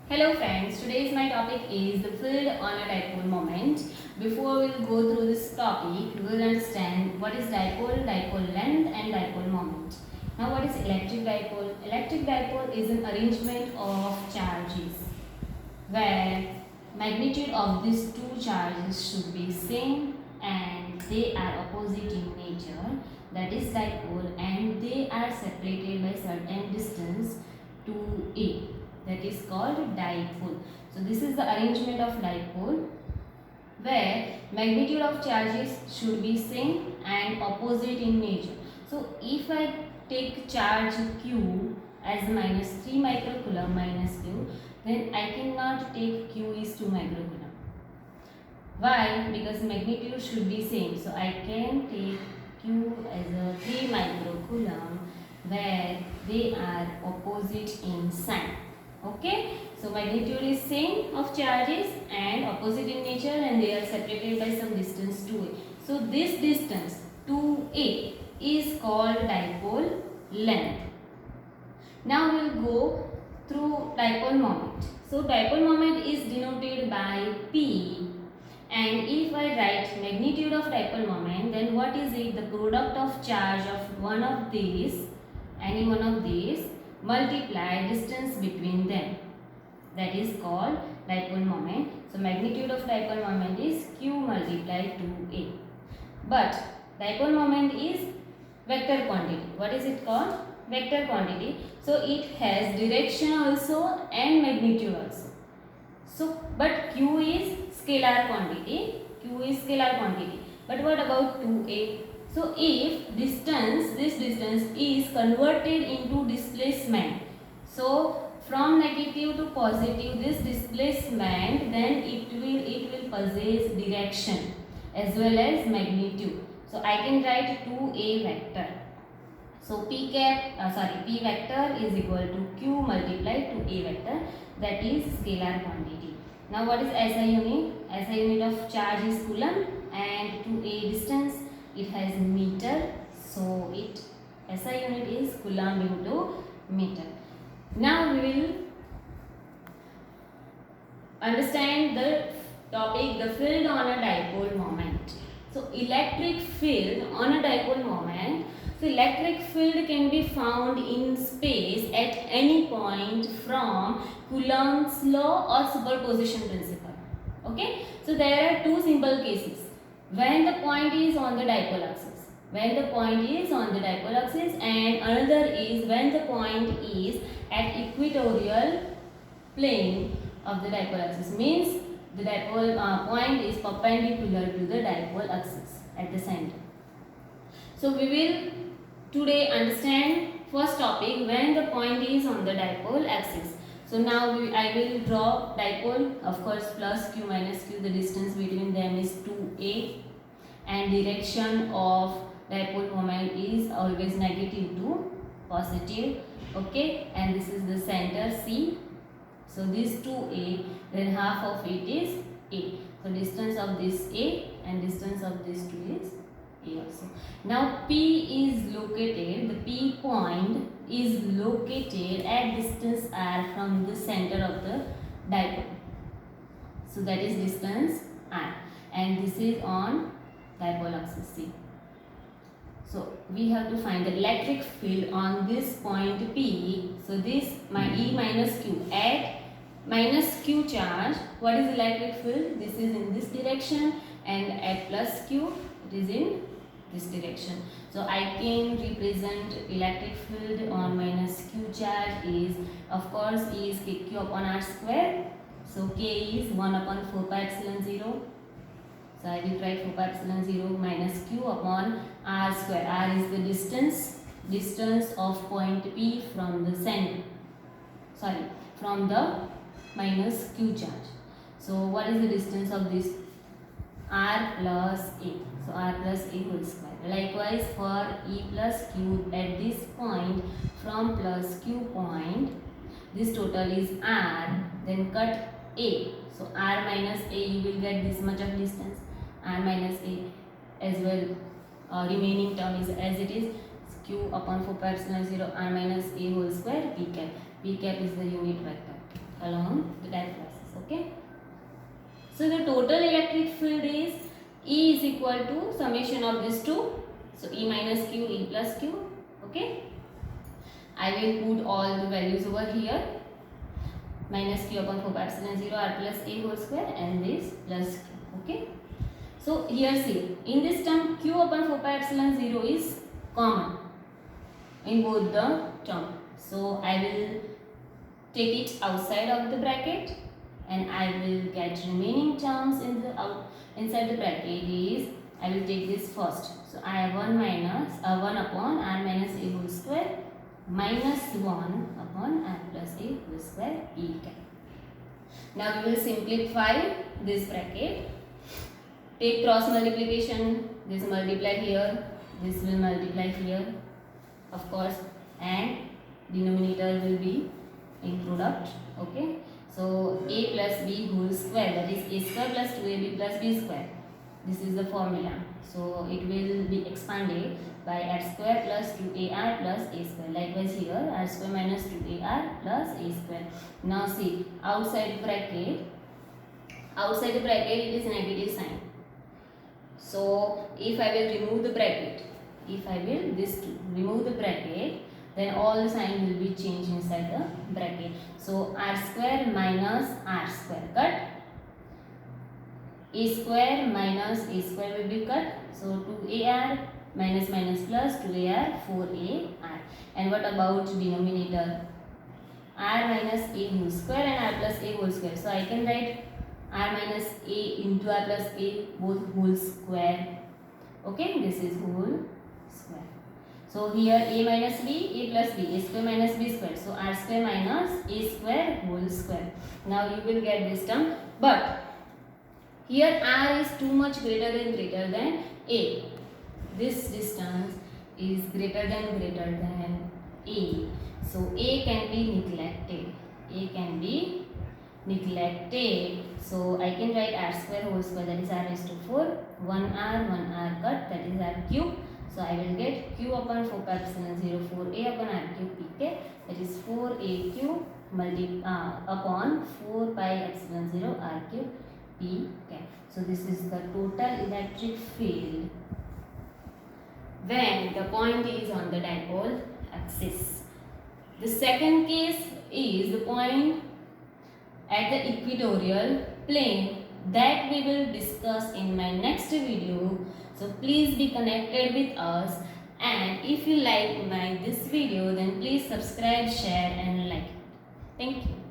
Hello friends, today's my topic is the field on a dipole moment. Before we go through this topic, we will understand what is dipole, dipole length and dipole moment. Now what is electric dipole? Electric dipole is an arrangement of charges where magnitude of these two charges should be same and they are opposite in nature, that is dipole, and they are separated by certain distance to A, that is called dipole. So this is the arrangement of dipole where magnitude of charges should be same and opposite in nature. So if I take charge Q as minus 3 microcoulomb minus Q, then I cannot take Q is 2 microcoulomb. Why? Because magnitude should be same. So I can take Q as a 3 microcoulomb where they are opposite in sign. Okay, so magnitude is same of charges and opposite in nature, and they are separated by some distance 2a. So this distance 2a is called dipole length. Now we will go through dipole moment. So dipole moment is denoted by P, and if I write magnitude of dipole moment, then what is it? The product of charge of one of these, any one of these, multiply distance between them, that is called dipole moment. So magnitude of dipole moment is Q multiplied 2a. But dipole moment is vector quantity. What is it called? Vector quantity. So it has direction also and magnitude also. So but Q is scalar quantity. Q is scalar quantity. But what about 2a? So if distance, this distance is converted into displacement, so from negative to positive, this displacement, then it will possess direction as well as magnitude. So I can write 2a vector. So P vector is equal to Q multiplied to a vector, that is scalar quantity. Now what is SI unit? SI unit of charge is coulomb, and to a distance it has meter, so SI unit is coulomb into meter. Now we will understand the topic, the field on a dipole moment. So electric field on a dipole moment. So electric field can be found in space at any point from Coulomb's law or superposition principle. Okay, so there are two simple cases. When the point is on the dipole axis, and another is when the point is at equatorial plane of the dipole axis, means the dipole point is perpendicular to the dipole axis at the center. So we will today understand first topic, when the point is on the dipole axis. So now I will draw dipole, of course plus Q minus Q, the distance between them is 2a, and direction of dipole moment is always negative to positive. Okay, and this is the center C. So this 2a, then half of it is a. So distance of this a and distance of this 2 is a also. Now P is located, the P point is located at distance r from the center of the dipole. So that is distance r, and this is on dipole axis C. So we have to find the electric field on this point P. So this my E minus Q, at minus Q charge, what is electric field? This is in this direction, and at plus Q it is in this direction. So I can represent electric field on minus Q charge is, of course, is Q upon R square. So K is 1 upon 4 pi epsilon 0. So I will write 4 pi epsilon 0 minus Q upon R square. R is the distance of point P from the center. From the minus Q charge. So what is the distance of this? R plus A. So R plus A whole square. Likewise for E plus Q at this point from plus Q point, this total is R, then cut A. So R minus A, you will get this much of distance, R minus A as well. Remaining term is as it is, Q upon 4 pi epsilon 0 R minus A whole square P cap. P cap is the unit vector. along the dipole axis. Okay. So the total electric field is E is equal to summation of these two. So E minus Q, E plus Q. Okay. I will put all the values over here. Minus Q upon 4 pi epsilon 0 R plus A whole square and this plus Q. Okay. So here see, in this term Q upon 4 pi epsilon 0 is common in both the term. So I will take it outside of the bracket and I will get remaining terms in the inside the bracket is, I will take this first. So I have 1 upon R minus A whole square minus 1 upon R plus A whole square E cap. Now we will simplify this bracket. Take cross multiplication, this multiply here, this will multiply here, of course, and denominator will be in product. Okay. So A plus B whole square, that is A square plus 2AB plus B square. This is the formula. So it will be expanded by R square plus 2AR plus A square. Likewise here R square minus 2AR plus A square. Now see, outside the bracket it is negative sign. So if I will remove the bracket, remove the bracket, then all the sign will be changed inside the bracket. So R square minus R square cut. A square minus A square will be cut. So 2AR minus minus plus 2AR 4AR. And what about denominator? R minus A whole square and R plus A whole square. So I can write R minus A into R plus A both whole square. Okay, this is whole square. So here A minus B, A plus B, A square minus B square. So R square minus A square whole square. Now you will get this term. But here R is too much greater than A. This distance is greater than A. So A can be neglected. So I can write R square whole square, that is R raised to 4. 1R cut, that is R cube. So I will get Q upon 4 pi epsilon 0 4A upon R cube pk, that is 4A cube upon 4 pi epsilon 0 R cube pk. So this is the total electric field when the point is on the dipole axis. The second case is the point at the equatorial plane that we will discuss in my next video. So please be connected with us, and if you like this video, then please subscribe, share and like it. Thank you.